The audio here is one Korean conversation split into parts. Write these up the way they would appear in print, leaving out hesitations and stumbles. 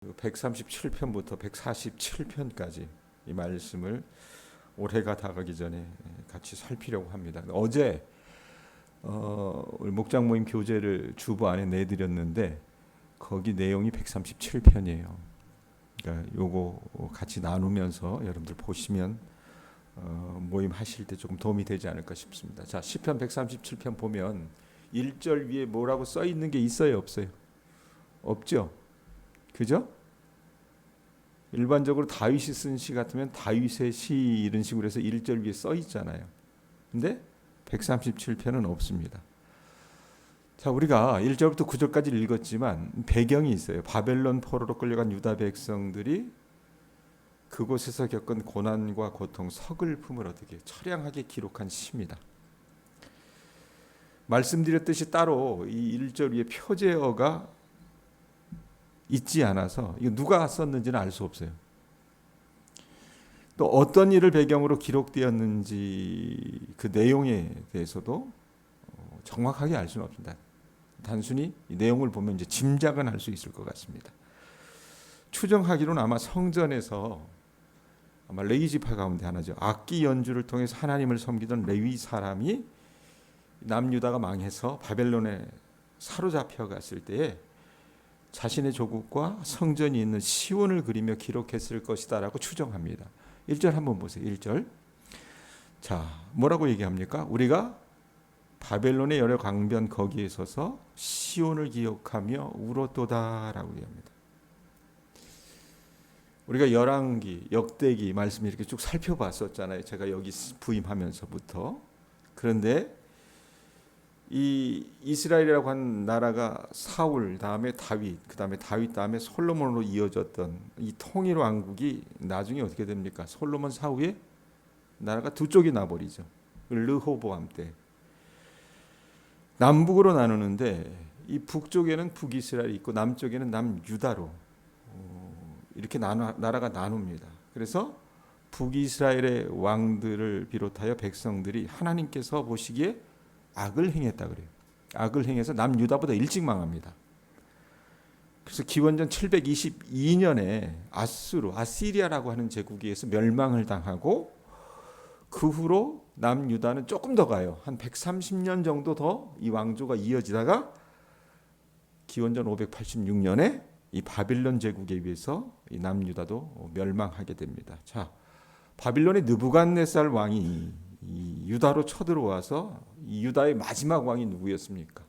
137편부터 147편까지 이 말씀을 올해가 다가기 전에 같이 살피려고 합니다. 어제 우리 목장 모임 교재를 주보 안에 내드렸는데 거기 내용이 137편이에요. 그러니까 요거 같이 나누면서 여러분들 보시면 모임 하실 때 조금 도움이 되지 않을까 싶습니다. 자, 시편 137편 보면 1절 위에 뭐라고 써 있는 게 있어요, 없어요? 없죠? 그죠? 일반적으로 다윗이 쓴 시 같으면 다윗의 시 이런 식으로 해서 1절 위에 써 있잖아요. 근데 137편은 없습니다. 자, 우리가 1절부터 9절까지 읽었지만 배경이 있어요. 바벨론 포로로 끌려간 유다 백성들이 그곳에서 겪은 고난과 고통, 서글픔을 어떻게 처량하게 기록한 시입니다. 말씀드렸듯이 따로 이 1절 위에 표제어가 있지 않아서 이거 누가 썼는지는 알 수 없어요. 또 어떤 일을 배경으로 기록되었는지 그 내용에 대해서도 정확하게 알 수는 없습니다. 단순히 이 내용을 보면 이제 짐작은 할 수 있을 것 같습니다. 추정하기로는 아마 성전에서 아마 레위 지파 가운데 하나죠. 악기 연주를 통해서 하나님을 섬기던 레위 사람이 남유다가 망해서 바벨론에 사로잡혀 갔을 때에 자신의 조국과 성전이 있는 시온을 그리며 기록했을 것이다라고 추정합니다. 1절 한번 보세요. 1절. 자, 뭐라고 얘기합니까? 우리가 바벨론의 여러 강변 거기에 서서 시온을 기억하며 울었도다라고 얘기합니다. 우리가 열왕기, 역대기 말씀 이렇게 쭉 살펴봤었잖아요. 제가 여기 부임하면서부터. 그런데 이 이스라엘이라고 한 나라가 사울 다음에 다윗, 그 다음에 다윗 다음에 솔로몬으로 이어졌던 이 통일 왕국이 나중에 어떻게 됩니까? 솔로몬 사후에 나라가 두 쪽이 나버리죠. 르호보암 때 남북으로 나누는데 이 북쪽에는 북이스라엘이 있고 남쪽에는 남유다로 이렇게 나라가 나눕니다. 그래서 북이스라엘의 왕들을 비롯하여 백성들이 하나님께서 보시기에 악을 행했다 그래요. 악을 행해서 남유다보다 일찍 망합니다. 그래서 기원전 722년에 아시리아라고 하는 제국에 의해서 멸망을 당하고 그 후로 남유다는 조금 더 가요. 한 130년 정도 더 이 왕조가 이어지다가 기원전 586년에 이 바빌론 제국에 의해서 이 남유다도 멸망하게 됩니다. 자, 바빌론의 느부갓네살 왕이 이 유다로 쳐들어와서 이 유다의 마지막 왕이 누구였습니까?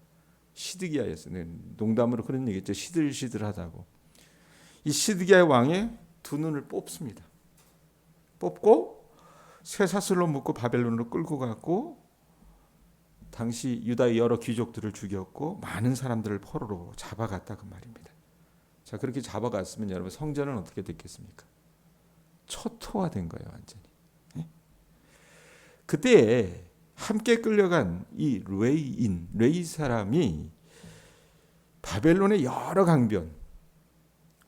시드기야였어요. 농담으로 그런 얘기했죠. 시들시들하다고. 이 시드기야 왕의 두 눈을 뽑습니다. 뽑고 쇠사슬로 묶고 바벨론으로 끌고 갔고 당시 유다의 여러 귀족들을 죽였고 많은 사람들을 포로로 잡아갔다 그 말입니다. 자, 그렇게 잡아갔으면 여러분 성전은 어떻게 됐겠습니까? 초토화된 거예요, 완전히. 그때 함께 끌려간 이 레위 사람이 바벨론의 여러 강변,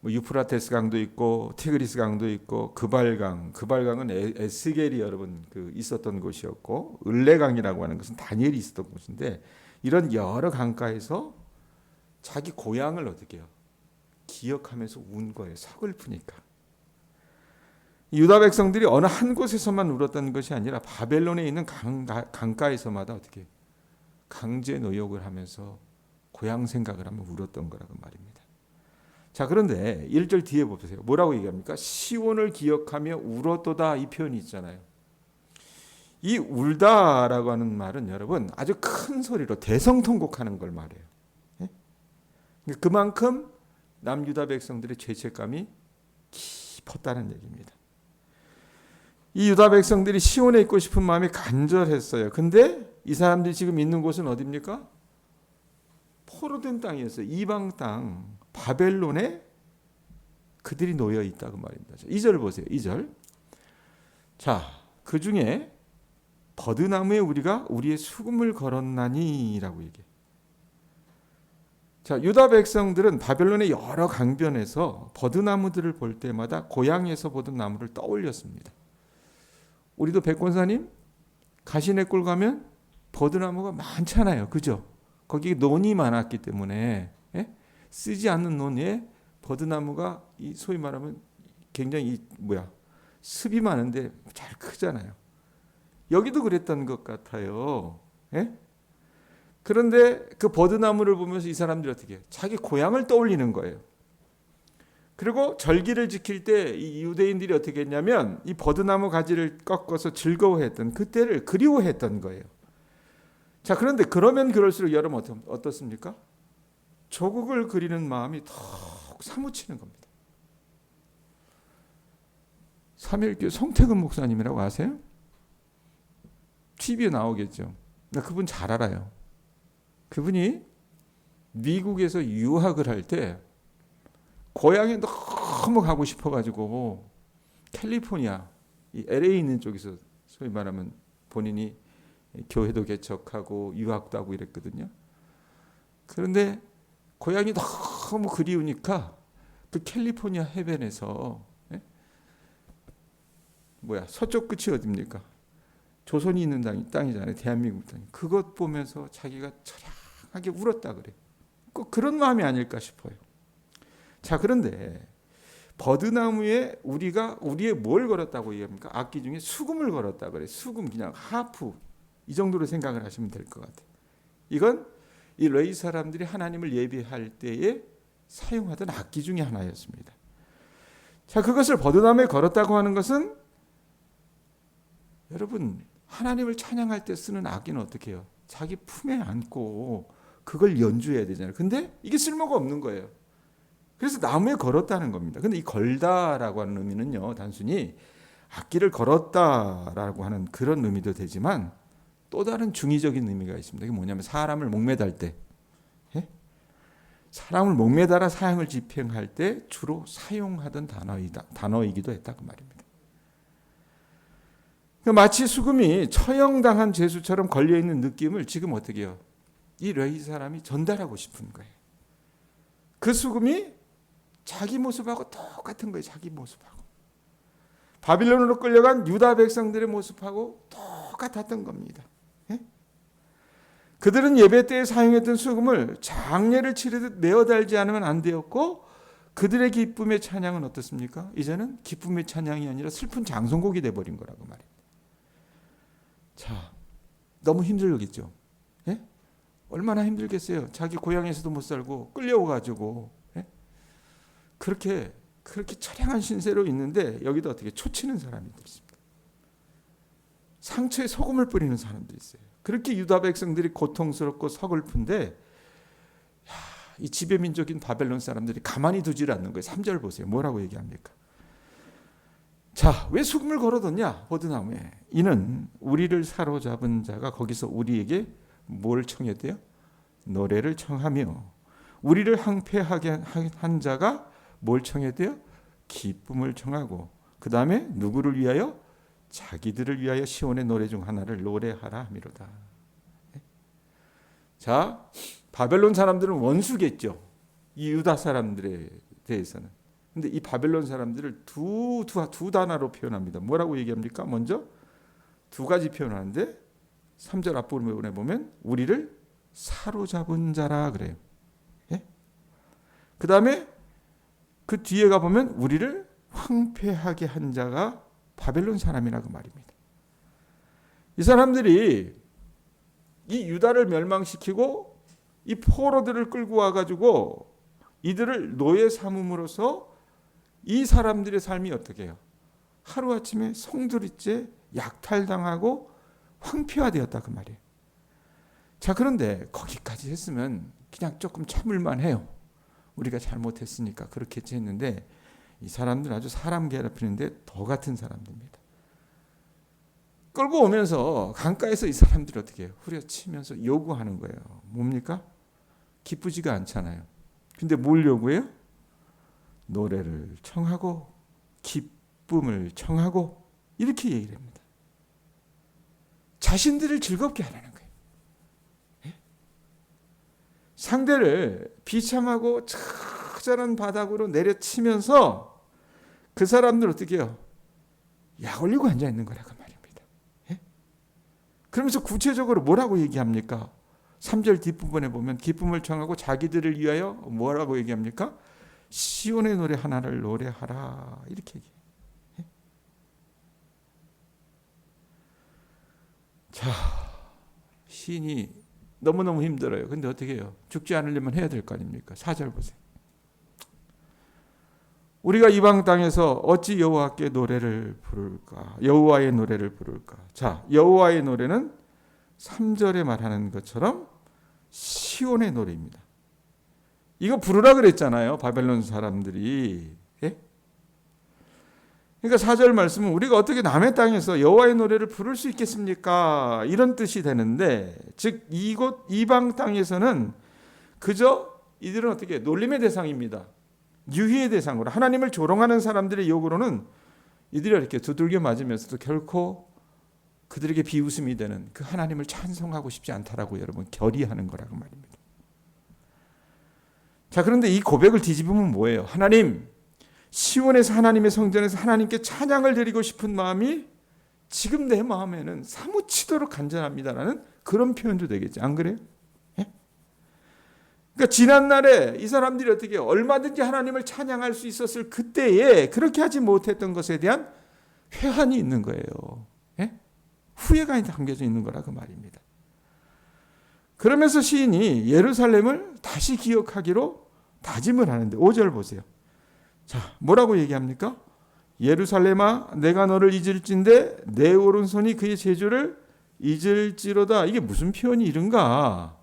유프라테스 강도 있고 티그리스 강도 있고 그발강은 에스겔이 여러분 있었던 곳이었고 을레강이라고 하는 것은 다니엘이 있었던 곳인데 이런 여러 강가에서 자기 고향을 어떻게 해요? 기억하면서 운 거예요. 서글프니까. 유다 백성들이 어느 한 곳에서만 울었던 것이 아니라 바벨론에 있는 강가에서마다 어떻게 강제 노역을 하면서 고향 생각을 하며 울었던 거라고 말입니다. 자, 그런데 1절 뒤에 보세요. 뭐라고 얘기합니까? 시온을 기억하며 울었도다 이 표현이 있잖아요. 이 울다라고 하는 말은 여러분 아주 큰 소리로 대성통곡하는 걸 말해요. 그만큼 남유다 백성들의 죄책감이 깊었다는 얘기입니다. 이 유다 백성들이 시온에 있고 싶은 마음이 간절했어요. 근데 이 사람들이 지금 있는 곳은 어디입니까? 포로된 땅이었어요. 이방 땅 바벨론에 그들이 놓여 있다고 말입니다. 2절 보세요. 2절. 자, 그 중에 버드나무에 우리가 우리의 수금을 걸었나니라고 얘기해요. 자, 유다 백성들은 바벨론의 여러 강변에서 버드나무들을 볼 때마다 고향에서 보던 나무를 떠올렸습니다. 우리도 백권사님 가시네 골 가면 버드나무가 많잖아요. 그죠? 거기 논이 많았기 때문에 쓰지 않는 논에 버드나무가 이 소위 말하면 굉장히 습이 많은데 잘 크잖아요. 여기도 그랬던 것 같아요. 예? 그런데 그 버드나무를 보면서 이 사람들이 어떻게 해요? 자기 고향을 떠올리는 거예요. 그리고 절기를 지킬 때 이 유대인들이 어떻게 했냐면 이 버드나무 가지를 꺾어서 즐거워했던 그때를 그리워했던 거예요. 자, 그런데 그러면 그럴수록 여러분 어떻습니까? 조국을 그리는 마음이 더 사무치는 겁니다. 삼일교 송태근 목사님이라고 아세요? TV에 나오겠죠. 나 그분 잘 알아요. 그분이 미국에서 유학을 할 때 고향에 너무 가고 싶어가지고 캘리포니아, 이 LA 있는 쪽에서 소위 말하면 본인이 교회도 개척하고 유학도 하고 이랬거든요. 그런데 고향이 너무 그리우니까 그 캘리포니아 해변에서 서쪽 끝이 어딥니까? 조선이 있는 땅이잖아요. 대한민국 땅이. 그것 보면서 자기가 처량하게 울었다 그래요. 꼭 그런 마음이 아닐까 싶어요. 자, 그런데 버드나무에 우리의 뭘 걸었다고 얘기합니까? 악기 중에 수금을 걸었다 그래요. 수금, 그냥 하프. 이 정도로 생각을 하시면 될 것 같아요. 이건 이 레위 사람들이 하나님을 예배할 때에 사용하던 악기 중에 하나였습니다. 자, 그것을 버드나무에 걸었다고 하는 것은 여러분, 하나님을 찬양할 때 쓰는 악기는 어떻게 해요? 자기 품에 안고 그걸 연주해야 되잖아요. 근데 이게 쓸모가 없는 거예요. 그래서 나무에 걸었다는 겁니다. 근데 이 걸다라고 하는 의미는요, 단순히 악기를 걸었다라고 하는 그런 의미도 되지만 또 다른 중의적인 의미가 있습니다. 이게 뭐냐면 사람을 목매달 때, 사람을 목매달아 사형을 집행할 때 주로 사용하던 단어이기도 했다 그 말입니다. 마치 수금이 처형당한 죄수처럼 걸려있는 느낌을 지금 어떻게 해요? 이 레위 사람이 전달하고 싶은 거예요. 그 수금이 자기 모습하고 똑같은 거예요. 자기 모습하고. 바빌론으로 끌려간 유다 백성들의 모습하고 똑같았던 겁니다. 그들은 예배 때에 사용했던 수금을 장례를 치르듯 메어 달지 않으면 안 되었고 그들의 기쁨의 찬양은 어떻습니까? 이제는 기쁨의 찬양이 아니라 슬픈 장송곡이 돼버린 거라고 말입니다. 자, 너무 힘들겠죠? 예? 얼마나 힘들겠어요? 자기 고향에서도 못 살고 끌려오가지고 그렇게 처량한 신세로 있는데 여기도 어떻게 초치는 사람들이 있습니다. 상처에 소금을 뿌리는 사람들이 있어요. 그렇게 유다 백성들이 고통스럽고 서글픈데 이 지배민족인 바벨론 사람들이 가만히 두질 않는 거예요. 3절 보세요. 뭐라고 얘기합니까? 자, 왜 수금을 걸어뒀냐? 버드나무에. 이는 우리를 사로잡은 자가 거기서 우리에게 뭘 청했대요? 노래를 청하며 우리를 항폐하게 한 자가 뭘 청했대요? 기쁨을 청하고 그 다음에 누구를 위하여? 자기들을 위하여 시온의 노래 중 하나를 노래하라 함이로다. 자, 바벨론 사람들은 원수겠죠. 이 유다 사람들에 대해서는. 근데 이 바벨론 사람들을 두 단어로 표현합니다. 뭐라고 얘기합니까? 먼저 두 가지 표현하는데 3절 앞부분에 보면 우리를 사로잡은 자라 그래요. 그 다음에 그 뒤에 가보면 우리를 황폐하게 한 자가 바벨론 사람이라고 말입니다. 이 사람들이 이 유다를 멸망시키고 이 포로들을 끌고 와가지고 이들을 노예 삼음으로써 이 사람들의 삶이 어떻게 해요? 하루아침에 송두리째 약탈당하고 황폐화되었다 그 말이에요. 자, 그런데 거기까지 했으면 그냥 조금 참을만 해요. 우리가 잘못했으니까 그렇겠지 했는데 이 사람들은 아주 사람 괴롭히는데 더 같은 사람들입니다. 끌고 오면서 강가에서 이 사람들이 어떻게 해요? 후려치면서 요구하는 거예요. 뭡니까? 기쁘지가 않잖아요. 근데 뭘 요구해요? 노래를 청하고 기쁨을 청하고 이렇게 얘기를 합니다. 자신들을 즐겁게 하라는 거예요. 상대를 비참하고 처절한 바닥으로 내려치면서 그 사람들 어떻게 해요? 약 올리고 앉아있는 거라고 말입니다. 그러면서 구체적으로 뭐라고 얘기합니까? 3절 뒷부분에 보면 기쁨을 청하고 자기들을 위하여 뭐라고 얘기합니까? 시온의 노래 하나를 노래하라 이렇게 얘기해요. 자, 시인이 너무너무 힘들어요. 근데 어떻게 해요? 죽지 않으려면 해야 될 거 아닙니까? 4절 보세요. 우리가 이방 땅에서 어찌 여호와께 노래를 부를까? 여호와의 노래를 부를까? 자, 여호와의 노래는 3절에 말하는 것처럼 시온의 노래입니다. 이거 부르라 그랬잖아요. 바벨론 사람들이. 예? 그러니까 4절 말씀은 우리가 어떻게 남의 땅에서 여호와의 노래를 부를 수 있겠습니까? 이런 뜻이 되는데, 즉 이곳 이방 땅에서는 그저 이들은 어떻게 놀림의 대상입니다. 유희의 대상으로 하나님을 조롱하는 사람들의 욕으로는 이들이 이렇게 두들겨 맞으면서도 결코 그들에게 비웃음이 되는 그 하나님을 찬송하고 싶지 않다라고 여러분 결의하는 거라고 말입니다. 자, 그런데 이 고백을 뒤집으면 뭐예요? 하나님, 시온에서 하나님의 성전에서 하나님께 찬양을 드리고 싶은 마음이 지금 내 마음에는 사무치도록 간절합니다라는 그런 표현도 되겠지. 안 그래요? 예? 그러니까 지난날에 이 사람들이 어떻게 얼마든지 하나님을 찬양할 수 있었을 그때에 그렇게 하지 못했던 것에 대한 회한이 있는 거예요. 예? 후회가 담겨져 있는 거라 그 말입니다. 그러면서 시인이 예루살렘을 다시 기억하기로 다짐을 하는데 5절 보세요. 자, 뭐라고 얘기합니까? 예루살렘아, 내가 너를 잊을진데 내 오른손이 그의 제주를 잊을지로다. 이게 무슨 표현이 이른가?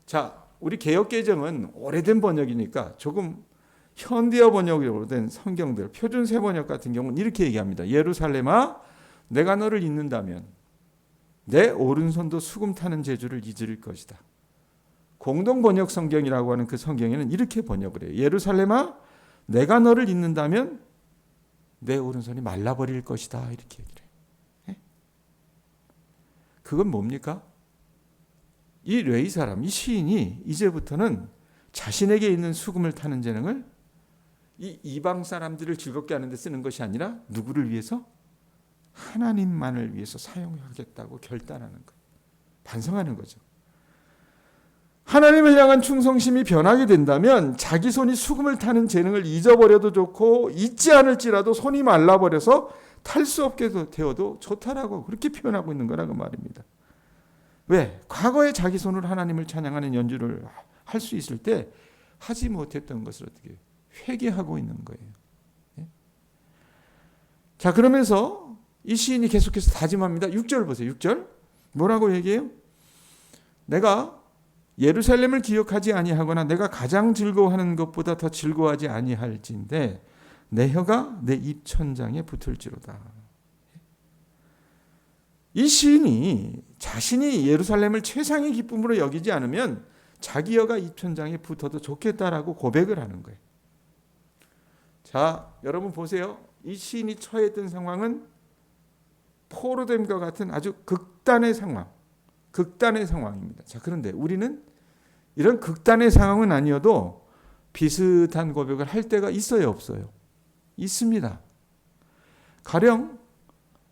자, 우리 개역개정은 오래된 번역이니까 조금 현대어 번역으로 된 성경들, 표준세 번역 같은 경우는 이렇게 얘기합니다. 예루살렘아, 내가 너를 잊는다면 내 오른손도 수금 타는 제주를 잊을 것이다. 공동 번역 성경이라고 하는 그 성경에는 이렇게 번역을 해요. 예루살렘아, 내가 너를 잊는다면 내 오른손이 말라버릴 것이다. 이렇게 얘기를 해요. 예? 그건 뭡니까? 이 레위 사람, 이 시인이 이제부터는 자신에게 있는 수금을 타는 재능을 이 이방 사람들을 즐겁게 하는 데 쓰는 것이 아니라 누구를 위해서? 하나님만을 위해서 사용하겠다고 결단하는 거예요. 반성하는 거죠. 하나님을 향한 충성심이 변하게 된다면 자기 손이 수금을 타는 재능을 잊어버려도 좋고 잊지 않을지라도 손이 말라버려서 탈 수 없게 되어도 좋다라고 그렇게 표현하고 있는 거라고 말입니다. 왜? 과거에 자기 손으로 하나님을 찬양하는 연주를 할 수 있을 때 하지 못했던 것을 어떻게 회개하고 있는 거예요. 예? 자, 그러면서 이 시인이 계속해서 다짐합니다. 6절 보세요. 6절 뭐라고 얘기해요? 내가 예루살렘을 기억하지 아니하거나 내가 가장 즐거워하는 것보다 더 즐거워하지 아니할진대 내 혀가 내 입천장에 붙을지로다. 이 시인이 자신이 예루살렘을 최상의 기쁨으로 여기지 않으면 자기 혀가 입천장에 붙어도 좋겠다라고 고백을 하는 거예요. 자, 여러분 보세요. 이 시인이 처했던 상황은 포로됨과 같은 아주 극단의 상황입니다. 자, 그런데 우리는 이런 극단의 상황은 아니어도 비슷한 고백을 할 때가 있어요, 없어요? 있습니다. 가령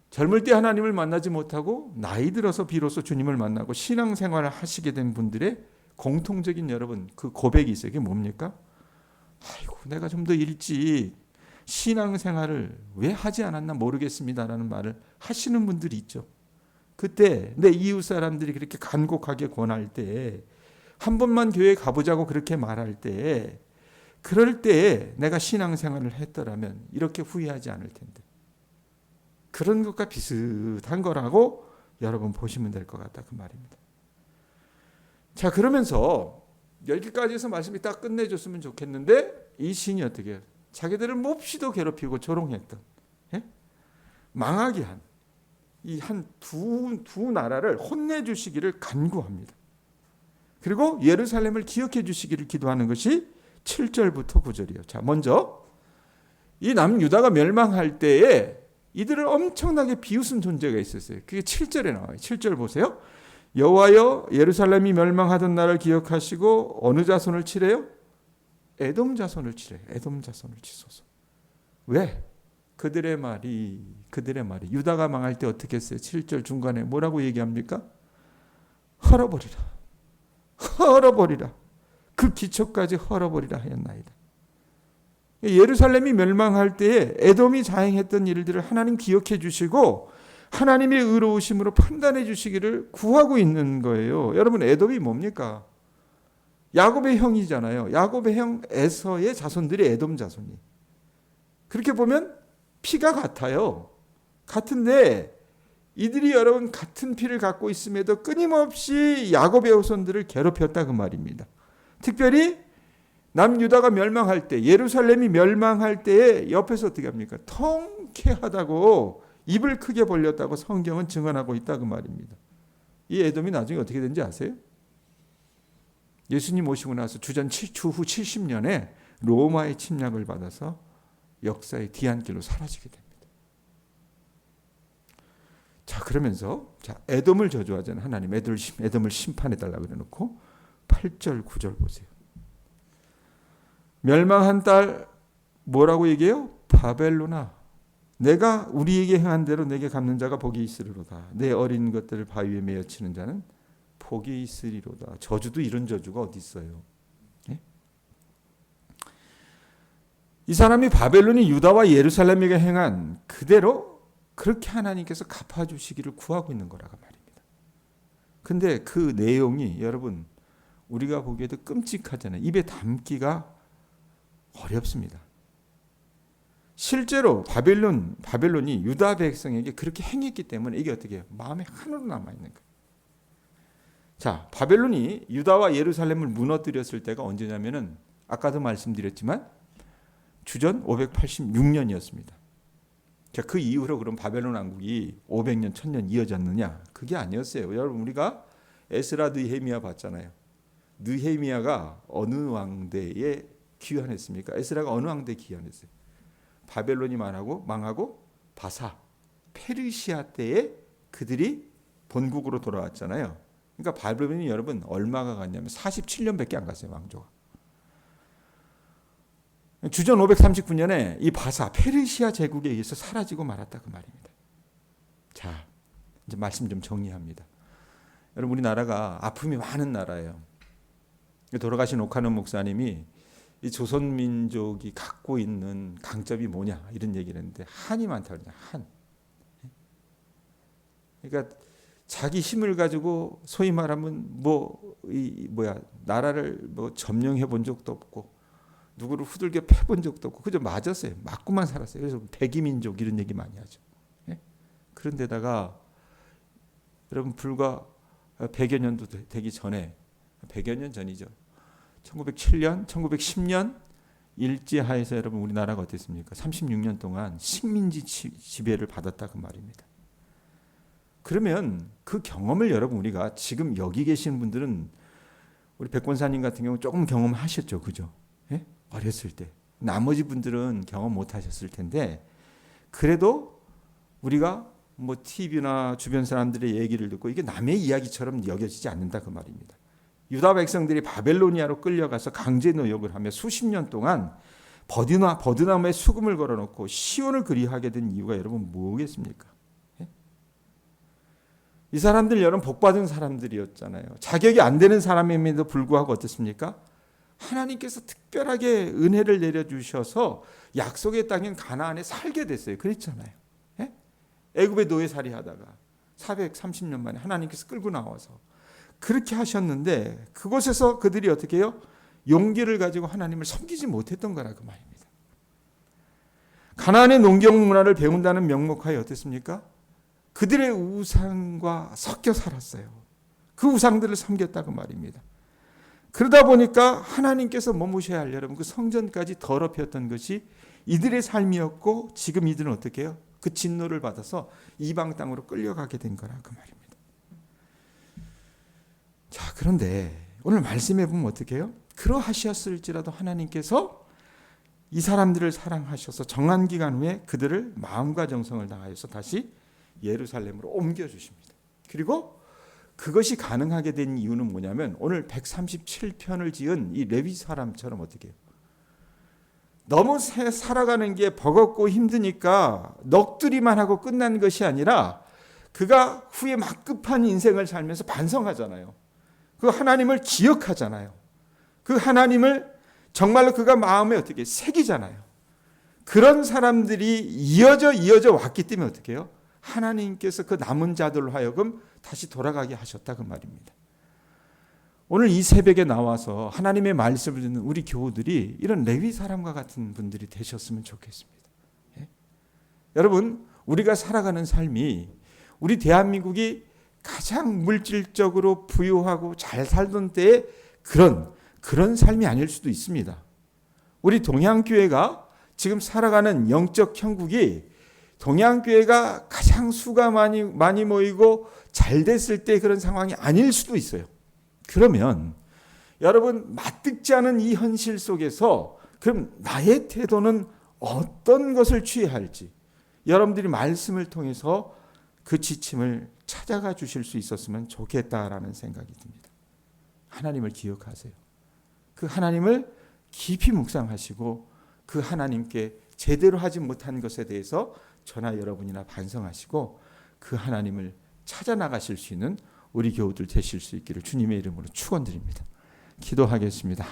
젊을 때 하나님을 만나지 못하고 나이 들어서 비로소 주님을 만나고 신앙생활을 하시게 된 분들의 공통적인 여러분 그 고백이 있어요. 그게 뭡니까? 아이고, 내가 좀 더 일찍 신앙생활을 왜 하지 않았나 모르겠습니다라는 말을 하시는 분들이 있죠. 그때 내 이웃 사람들이 그렇게 간곡하게 권할 때 한 번만 교회에 가보자고 그렇게 말할 때 그럴 때에 내가 신앙생활을 했더라면 이렇게 후회하지 않을 텐데 그런 것과 비슷한 거라고 여러분 보시면 될 것 같다 그 말입니다. 자, 그러면서 여기까지 해서 말씀이 딱 끝내줬으면 좋겠는데 이 시인이 어떻게 해요? 자기들을 몹시도 괴롭히고 조롱했던 망하게 한 이 두 나라를 혼내주시기를 간구합니다. 그리고 예루살렘을 기억해 주시기를 기도하는 것이 7절부터 9절이에요. 자, 먼저 이 남유다가 멸망할 때에 이들을 엄청나게 비웃은 존재가 있었어요. 그게 7절에 나와요. 7절 보세요. 여호와여, 예루살렘이 멸망하던 날을 기억하시고 어느 자손을 치래요? 에돔 자손을 치래요. 에돔 자손을 치소서. 왜? 그들의 말이 유다가 망할 때 어떻게 했어요? 7절 중간에 뭐라고 얘기합니까? 헐어버리라. 그 기초까지 헐어버리라 하였나이다. 예루살렘이 멸망할 때에 에돔이 자행했던 일들을 하나님 기억해 주시고 하나님의 의로우심으로 판단해 주시기를 구하고 있는 거예요. 여러분, 에돔이 뭡니까? 야곱의 형이잖아요. 야곱의 형 에서의 자손들이 에돔 자손이. 그렇게 보면 피가 같아요. 같은데 이들이 여러분 같은 피를 갖고 있음에도 끊임없이 야곱의 후손들을 괴롭혔다 그 말입니다. 특별히 남유다가 멸망할 때, 예루살렘이 멸망할 때에 옆에서 어떻게 합니까? 통쾌하다고 입을 크게 벌렸다고 성경은 증언하고 있다 그 말입니다. 이 에돔이 나중에 어떻게 된지 아세요? 예수님 오시고 나서 주후 70년에 로마의 침략을 받아서 역사의 뒤안길로 사라지게 됩니다. 자, 그러면서 에돔을 저주하자는 하나님, 에돔을 심판해달라고 그래놓고 8절 9절 보세요. 멸망한 딸 뭐라고 얘기해요? 바벨론아, 내가 우리에게 행한 대로 내게 갚는 자가 복이 있으리로다. 내 어린 것들을 바위에 메어치는 자는 복이 있으리로다. 저주도 이런 저주가 어디 있어요? 예? 이 사람이 바벨론이 유다와 예루살렘에게 행한 그대로 그렇게 하나님께서 갚아주시기를 구하고 있는 거라고 말입니다. 근데 그 내용이 여러분 우리가 보기에도 끔찍하잖아요. 입에 담기가 어렵습니다. 실제로 바벨론이 유다 백성에게 그렇게 행했기 때문에 이게 어떻게 해요? 마음에 한으로 남아있는 거예요. 자, 바벨론이 유다와 예루살렘을 무너뜨렸을 때가 언제냐면은 아까도 말씀드렸지만 주전 586년이었습니다. 자, 그 이후로 그럼 바벨론 왕국이 500년, 1000년 이어졌느냐? 그게 아니었어요. 여러분 우리가 에스라 느헤미야 봤잖아요. 느헤미야가 어느 왕대에 귀환했습니까? 에스라가 어느 왕대에 귀환했어요? 바벨론이 망하고 바사, 페르시아 때에 그들이 본국으로 돌아왔잖아요. 그러니까 바벨론이 여러분 얼마가 갔냐면 47년밖에 안 갔어요. 왕조가. 주전 539년에 이 바사, 페르시아 제국에 의해서 사라지고 말았다 그 말입니다. 자, 이제 말씀 좀 정리합니다. 여러분 우리나라가 아픔이 많은 나라예요. 돌아가신 오카노 목사님이 이 조선 민족이 갖고 있는 강점이 뭐냐 이런 얘기를 했는데 한이 많다고 그러냐. 한. 그러니까 자기 힘을 가지고 소위 말하면 나라를 점령해 본 적도 없고 누구를 후들겨 패본 적도 없고 그저 맞았어요. 맞고만 살았어요. 그래서 백이민족 이런 얘기 많이 하죠. 예? 그런데다가 여러분 불과 100여 년도 되기 전에 100여 년 전이죠. 1907년, 1910년 일제하에서 여러분 우리나라가 어땠습니까? 36년 동안 식민지 지배를 받았다 그 말입니다. 그러면 그 경험을 여러분 우리가 지금 여기 계신 분들은 우리 백권사님 같은 경우 조금 경험하셨죠, 그죠? 예? 어렸을 때. 나머지 분들은 경험 못 하셨을 텐데 그래도 우리가 TV나 주변 사람들의 얘기를 듣고 이게 남의 이야기처럼 여겨지지 않는다 그 말입니다. 유다 백성들이 바벨로니아로 끌려가서 강제 노역을 하며 수십 년 동안 버드나무에 수금을 걸어놓고 시온을 그리하게 된 이유가 여러분 뭐겠습니까? 예? 이 사람들 여러분 복받은 사람들이었잖아요. 자격이 안 되는 사람임에도 불구하고 어떻습니까? 하나님께서 특별하게 은혜를 내려주셔서 약속의 땅인 가나안에 살게 됐어요. 그랬잖아요. 예? 애굽에 노예살이 하다가 430년 만에 하나님께서 끌고 나와서 그렇게 하셨는데 그곳에서 그들이 어떻게 해요? 용기를 가지고 하나님을 섬기지 못했던 거라 그 말입니다. 가나안의 농경 문화를 배운다는 명목하에 어땠습니까? 그들의 우상과 섞여 살았어요. 그 우상들을 섬겼다 그 말입니다. 그러다 보니까 하나님께서 머무셔야 할 여러분 그 성전까지 더럽혔던 것이 이들의 삶이었고 지금 이들은 어떻게 해요? 그 진노를 받아서 이방 땅으로 끌려가게 된 거라 그 말입니다. 자, 그런데 오늘 말씀해 보면 어떻게 해요? 그러하셨을지라도 하나님께서 이 사람들을 사랑하셔서 정한 기간 후에 그들을 마음과 정성을 다하여서 다시 예루살렘으로 옮겨주십니다. 그리고 그것이 가능하게 된 이유는 뭐냐면 오늘 137편을 지은 이 레위 사람처럼 어떻게 해요? 너무 살아가는 게 버겁고 힘드니까 넋두리만 하고 끝난 것이 아니라 그가 후에 막급한 인생을 살면서 반성하잖아요. 그 하나님을 기억하잖아요. 그 하나님을 정말로 그가 마음에 어떻게 새기잖아요. 그런 사람들이 이어져 왔기 때문에 어떻게 해요? 하나님께서 그 남은 자들로 하여금 다시 돌아가게 하셨다 그 말입니다. 오늘 이 새벽에 나와서 하나님의 말씀을 듣는 우리 교우들이 이런 레위 사람과 같은 분들이 되셨으면 좋겠습니다. 예? 여러분, 우리가 살아가는 삶이 우리 대한민국이 가장 물질적으로 부유하고 잘 살던 때의 그런 삶이 아닐 수도 있습니다. 우리 동양교회가 지금 살아가는 영적 형국이 동양교회가 가장 수가 많이 모이고 잘 됐을 때 그런 상황이 아닐 수도 있어요. 그러면 여러분, 맞듣지 않은 이 현실 속에서 그럼 나의 태도는 어떤 것을 취해야 할지 여러분들이 말씀을 통해서 그 지침을 찾아가 주실 수 있었으면 좋겠다라는 생각이 듭니다. 하나님을 기억하세요. 그 하나님을 깊이 묵상하시고 그 하나님께 제대로 하지 못한 것에 대해서 저나 여러분이나 반성하시고 그 하나님을 찾아 나가실 수 있는 우리 교우들 되실 수 있기를 주님의 이름으로 축원드립니다. 기도하겠습니다.